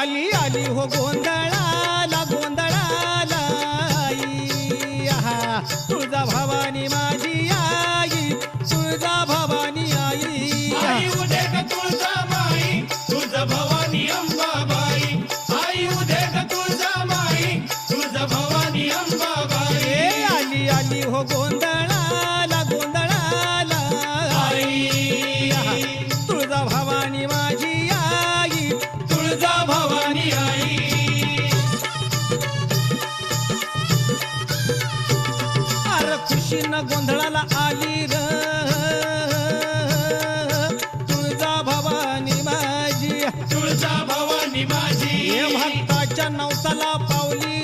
आली आली हो गोंधळाला गोंधळाला आई आहा तुळजा भवानी माझी आई तुळजा भवानी आई आई उदे ग तुळजामाई तुळजा भवानी अंबाबाई आई उदे ग तुळजामाई तुळजा भवानी अंबाबाई ए आली आली हो गोंधळाला गोंधळाला आई आहा तुळजा भवानी माझी आई तुळजा भवानी आई अर खुशीनं गोंधळाला आली र तुळजा भवानी माझी तुळजा भवानी माझी हे भक्ताच्या नवसाला पावली